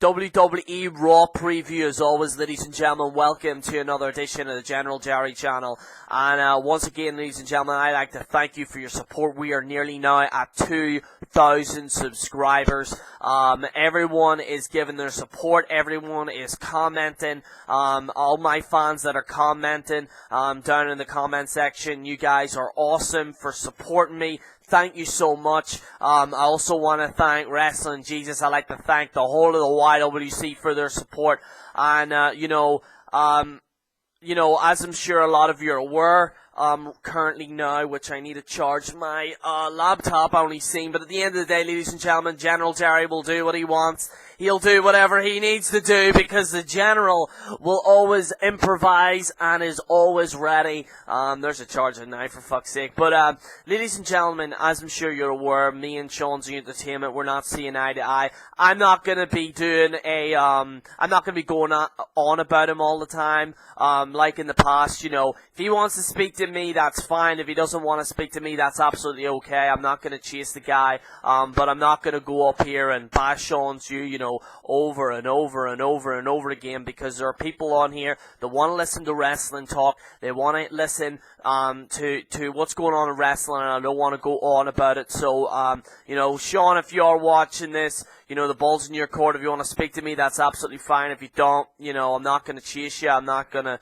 WWE Raw preview as always, ladies and gentlemen. Welcome to another edition of the General Jerry channel. And once again, ladies and gentlemen, I'd like to thank you for your support. We are nearly now at 2,000 subscribers. Everyone is giving their support. Everyone is commenting. All my fans that are commenting down in the comment section, you guys are awesome for supporting me. Thank you so much. I also want to thank Wrestling Jesus. I'd like to thank the whole of the YWC for their support. And, as I'm sure a lot of you are aware, currently now, which I need to charge my laptop, only seen. But at the end of the day, ladies and gentlemen, General Jerry will do what he wants. He'll do whatever he needs to do because the General will always improvise and is always ready. There's a charger now, for fuck's sake. But, ladies and gentlemen, as I'm sure you're aware, me and Sean's Entertainment, we're not seeing eye to eye. I'm not gonna be doing I'm not gonna be going on about him all the time, like in the past, if he wants to speak to me, that's fine. If he doesn't want to speak to me, that's absolutely okay. I'm not gonna chase the guy, but I'm not gonna go up here and bash Sean's over and over and over and over again, because there are people on here that want to listen to wrestling talk. They want to listen to what's going on in wrestling, and I don't want to go on about it. So, Sean, if you are watching this, the ball's in your court. If you want to speak to me, that's absolutely fine. If you don't, I'm not going to chase you. I'm not going to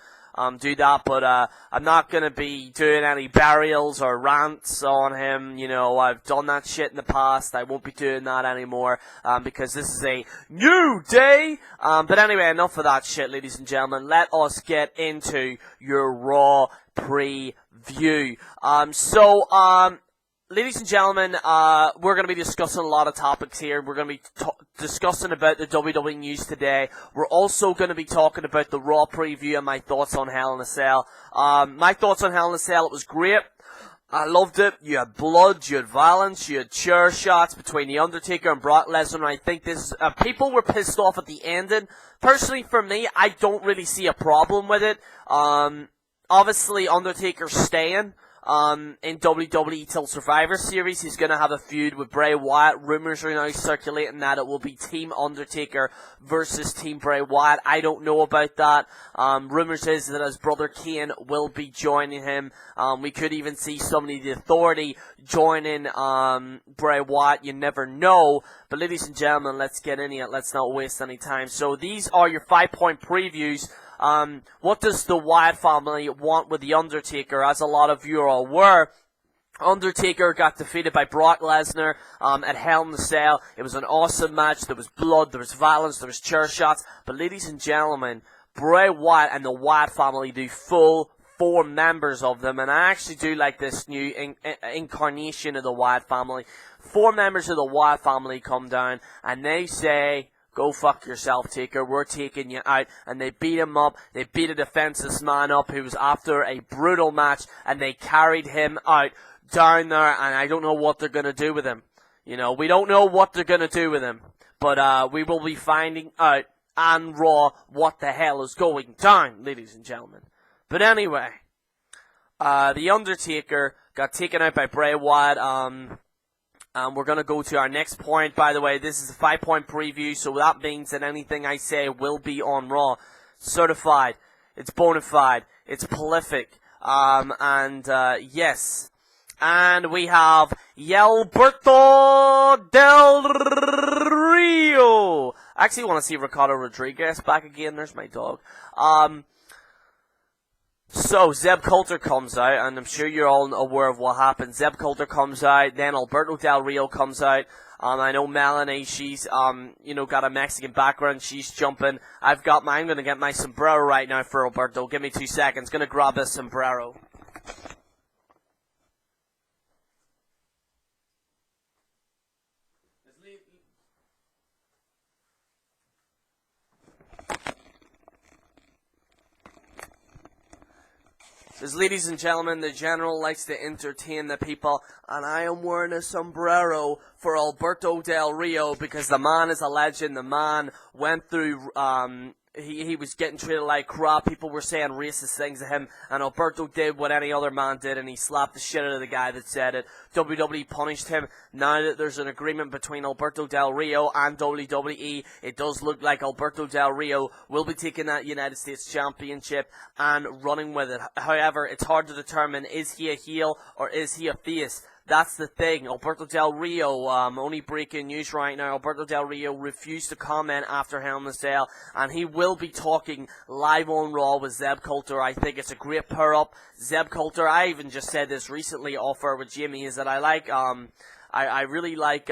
do that, but I'm not going to be doing any burials or rants on him. I've done that shit in the past. I won't be doing that anymore, because this is a new day. But anyway, enough of that shit, ladies and gentlemen. Let us get into your Raw preview. Ladies and gentlemen, we're going to be discussing a lot of topics here. We're going to be discussing about the WWE news today. We're also going to be talking about the Raw preview and my thoughts on Hell in a Cell. My thoughts on Hell in a Cell, it was great. I loved it. You had blood, you had violence, you had chair shots between The Undertaker and Brock Lesnar. I think people were pissed off at the ending. Personally, for me, I don't really see a problem with it. Obviously, Undertaker's staying in WWE till Survivor Series. He's going to have a feud with Bray Wyatt. Rumors are now circulating that it will be Team Undertaker versus Team Bray Wyatt. I don't know about that. Rumors is that his brother Kane will be joining him. We could even see somebody, the Authority, joining Bray Wyatt. You never know. But ladies and gentlemen, let's get into it. Let's not waste any time. So these are your 5-point previews. What does the Wyatt family want with The Undertaker? As a lot of you are aware, Undertaker got defeated by Brock Lesnar at Hell in a Cell. It was an awesome match. There was blood, there was violence, there was chair shots. But ladies and gentlemen, Bray Wyatt and the Wyatt family do full 4 members of them, and I actually do like this new incarnation of the Wyatt family. 4 members of the Wyatt family come down, and they say, "Go fuck yourself, Taker. We're taking you out." And they beat him up. They beat a defenseless man up who was after a brutal match, and they carried him out down there, and I don't know what they're going to do with him. We don't know what they're going to do with him. But we will be finding out on Raw what the hell is going down, ladies and gentlemen. But anyway, The Undertaker got taken out by Bray Wyatt. We're going to go to our next point. By the way, this is a 5-point preview, so that means that anything I say will be on Raw. Certified. It's bona fide. It's prolific. Yes. And we have Alberto Del Rio. I actually want to see Ricardo Rodriguez back again. There's my dog. So, Zeb Coulter comes out, and I'm sure you're all aware of what happened. Zeb Coulter comes out, then Alberto Del Rio comes out. I know Melanie, she's, got a Mexican background, she's jumping. I'm gonna get my sombrero right now for Alberto. Give me 2 seconds, gonna grab this sombrero. Because, ladies and gentlemen, the General likes to entertain the people, and I am wearing a sombrero for Alberto Del Rio because the man is a legend. The man went through he was getting treated like crap. People were saying racist things to him, and Alberto did what any other man did, and he slapped the shit out of the guy that said it. WWE punished him. Now that there's an agreement between Alberto Del Rio and WWE, it does look like Alberto Del Rio will be taking that United States Championship and running with it. However, it's hard to determine, is he a heel or is he a face? That's the thing. Alberto Del Rio, only breaking news right now, Alberto Del Rio refused to comment after Hell in a Cell, and he will be talking live on Raw with Zeb Coulter. I think it's a great pair-up. Zeb Coulter, I even just said this recently off air with Jimmy, is that I really like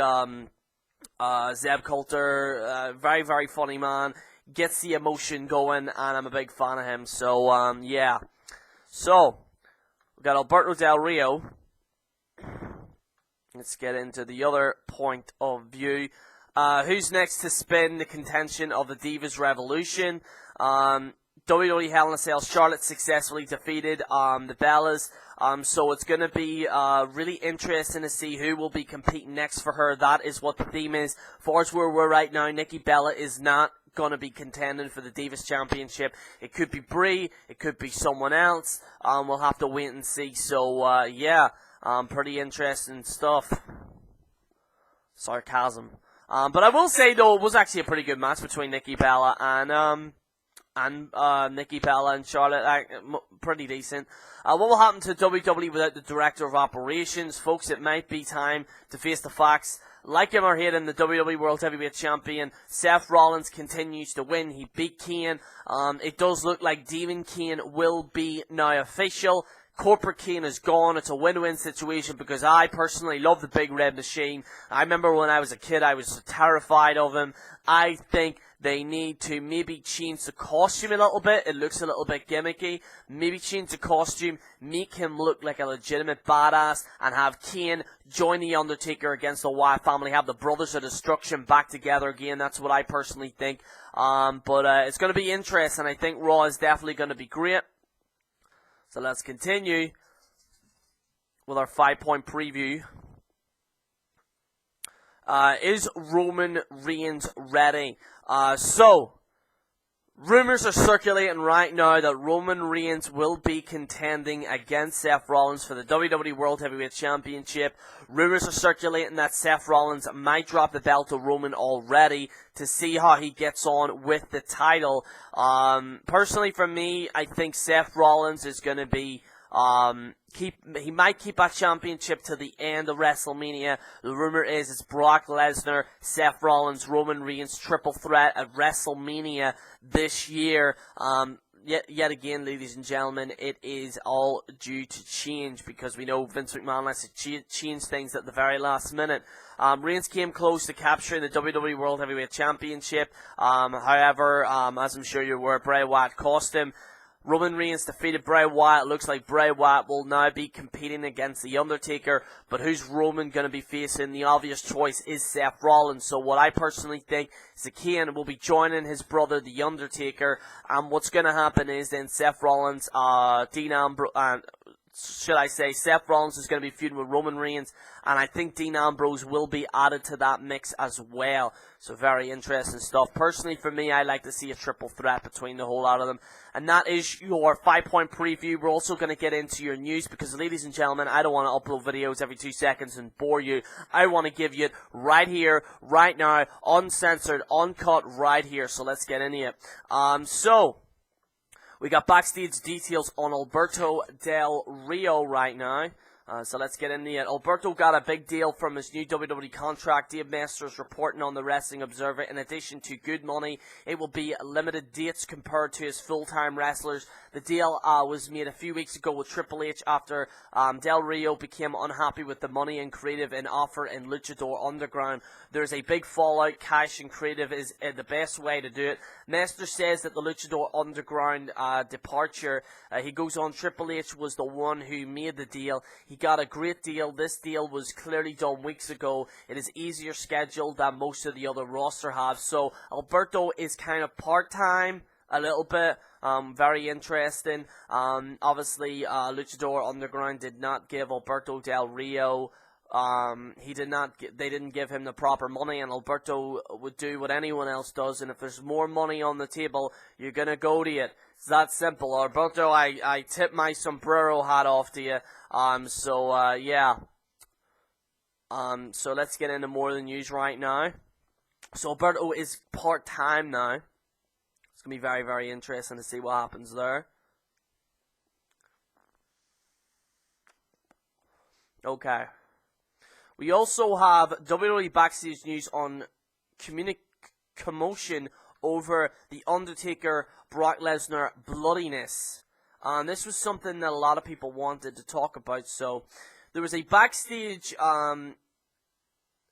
Zeb Coulter. Very, very funny man. Gets the emotion going, and I'm a big fan of him. So, yeah. So, we've got Alberto Del Rio. Let's get into the other point of view. Who's next to spin the contention of the Divas Revolution? WWE Hell in a Cell, Charlotte successfully defeated the Bellas. So it's going to be really interesting to see who will be competing next for her. That is what the theme is. As far as where we're right now, Nikki Bella is not going to be contending for the Divas Championship. It could be Brie. It could be someone else. We'll have to wait and see. So, yeah. Pretty interesting stuff. Sarcasm. But I will say, though, it was actually a pretty good match between Nikki Bella and Charlotte. Pretty decent. What will happen to WWE without the Director of Operations? Folks, it might be time to face the facts. Like him or hate him, the WWE World Heavyweight Champion, Seth Rollins, continues to win. He beat Kane. It does look like Demon Kane will be now official. Corporate Kane is gone. It's a win-win situation because I personally love the Big Red Machine. I remember when I was a kid, I was terrified of him. I think they need to maybe change the costume a little bit. It looks a little bit gimmicky. Maybe change the costume, make him look like a legitimate badass, and have Kane join the Undertaker against the Wyatt family, have the Brothers of Destruction back together again. That's what I personally think. But it's going to be interesting. I think Raw is definitely going to be great. So let's continue with our 5-point preview. Is Roman Reigns ready? So, rumors are circulating right now that Roman Reigns will be contending against Seth Rollins for the WWE World Heavyweight Championship. Rumors are circulating that Seth Rollins might drop the belt to Roman already to see how he gets on with the title. Personally, for me, I think Seth Rollins is going to be he might keep that championship to the end of WrestleMania. The rumor is it's Brock Lesnar, Seth Rollins, Roman Reigns triple threat at WrestleMania this year. Yet again, ladies and gentlemen, it is all due to change because we know Vince McMahon likes to change things at the very last minute. Reigns came close to capturing the WWE World Heavyweight Championship. However, as I'm sure you're aware, Bray Wyatt cost him. Roman Reigns defeated Bray Wyatt. Looks like Bray Wyatt will now be competing against The Undertaker. But who's Roman going to be facing? The obvious choice is Seth Rollins. So what I personally think is that Kane will be joining his brother, The Undertaker. And what's going to happen is then Seth Rollins, Seth Rollins is going to be feuding with Roman Reigns, and I think Dean Ambrose will be added to that mix as well. So very interesting stuff. Personally, for me, I like to see a triple threat between the whole lot of them. And that is your 5-point preview. We're also going to get into your news because, ladies and gentlemen, I don't want to upload videos every 2 seconds and bore you. I want to give you it right here, right now, uncensored, uncut, right here. So let's get into it. We got backstage details on Alberto Del Rio right now. So let's get into it. Alberto got a big deal from his new WWE contract. Dave Masters reporting on the Wrestling Observer. In addition to good money, it will be limited dates compared to his full-time wrestlers. The deal was made a few weeks ago with Triple H after Del Rio became unhappy with the money and creative and offer in Luchador Underground. There's a big fallout. Cash and creative is the best way to do it. Masters says that the Luchador Underground departure, he goes on, Triple H was the one who made the deal. He got a great deal. This deal was clearly done weeks ago. It is easier scheduled than most of the other roster have. So Alberto is kind of part-time a little bit. Very interesting. Obviously, Luchador Underground did not give Alberto Del Rio They didn't give him the proper money, and Alberto would do what anyone else does. And if there's more money on the table, you're gonna go to it. It's that simple. Alberto, I tip my sombrero hat off to you. Yeah. So let's get into more of the news right now. So Alberto is part-time now. It's gonna be very, very interesting to see what happens there. Okay. We also have WWE backstage news on commotion over the Undertaker Brock Lesnar bloodiness. This was something that a lot of people wanted to talk about. So there was a backstage.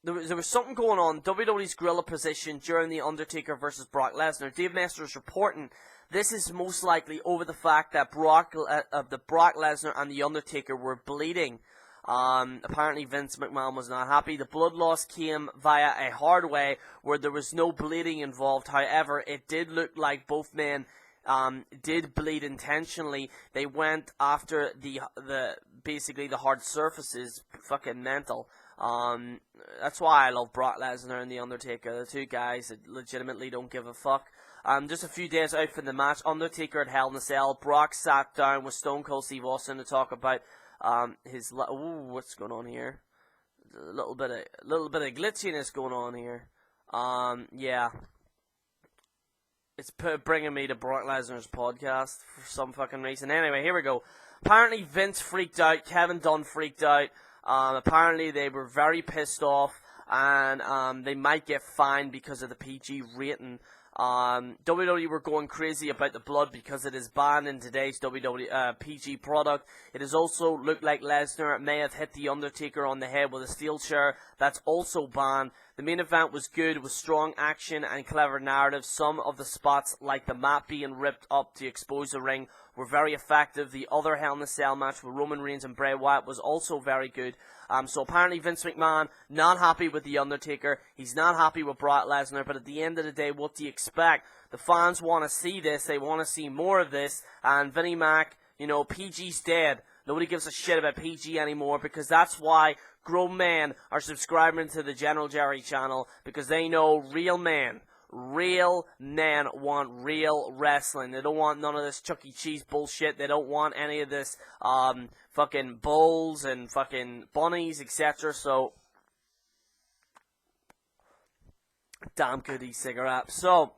There was something going on. WWE's gorilla position during the Undertaker versus Brock Lesnar. Dave Messer is reporting this is most likely over the fact that Brock Lesnar and the Undertaker were bleeding. Apparently Vince McMahon was not happy. The blood loss came via a hard way where there was no bleeding involved. However, it did look like both men did bleed intentionally. They went after basically the hard surfaces. Fucking mental. That's why I love Brock Lesnar and the Undertaker. The two guys that legitimately don't give a fuck. Just a few days out from the match, Undertaker at Hell in a Cell. Brock sat down with Stone Cold Steve Austin to talk about what's going on here? A little bit of glitchiness going on here. Yeah. It's bringing me to Brock Lesnar's podcast for some fucking reason. Anyway, here we go. Apparently Vince freaked out. Kevin Dunn freaked out. Apparently they were very pissed off, and they might get fined because of the PG rating. WWE were going crazy about the blood because it is banned in today's WWE PG product. It has also looked like Lesnar may have hit the Undertaker on the head with a steel chair. That's also banned. The main event was good, with strong action and clever narrative. Some of the spots, like the mat being ripped up to expose the ring, were very effective. The other Hell in a Cell match with Roman Reigns and Bray Wyatt was also very good. So apparently Vince McMahon, not happy with The Undertaker. He's not happy with Brock Lesnar. But at the end of the day, what do you expect? The fans want to see this. They want to see more of this. And Vinnie Mac, PG's dead. Nobody gives a shit about PG anymore, because that's why grown men are subscribing to the General Jerry channel, because they know real men want real wrestling. They don't want none of this Chuck E. Cheese bullshit. They don't want any of this fucking bulls and fucking bunnies, etc. So, damn good e-cigarette. So,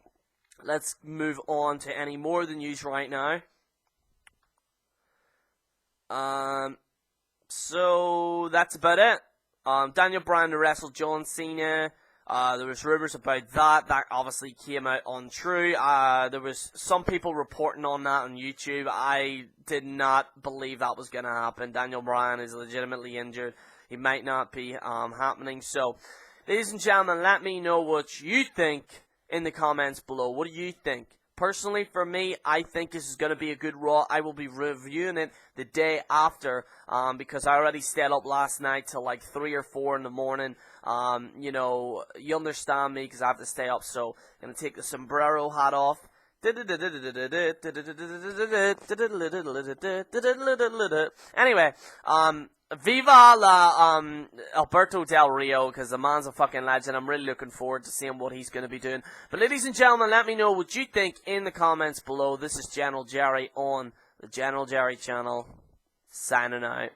let's move on to any more of the news right now. So that's about it. Daniel Bryan wrestled John Cena. There was rumors about that. That obviously came out untrue. There was some people reporting on that on YouTube. I did not believe that was going to happen. Daniel Bryan is legitimately injured. He might not be happening. So, ladies and gentlemen, let me know what you think in the comments below. What do you think? Personally, for me, I think this is going to be a good Raw. I will be reviewing it the day after, because I already stayed up last night till like 3 or 4 in the morning. You understand me, because I have to stay up. So, I'm going to take the sombrero hat off. Anyway, Viva la Alberto Del Rio, because the man's a fucking legend. I'm really looking forward to seeing what he's going to be doing. But ladies and gentlemen, let me know what you think in the comments below. This is General Jerry on the General Jerry channel, signing out.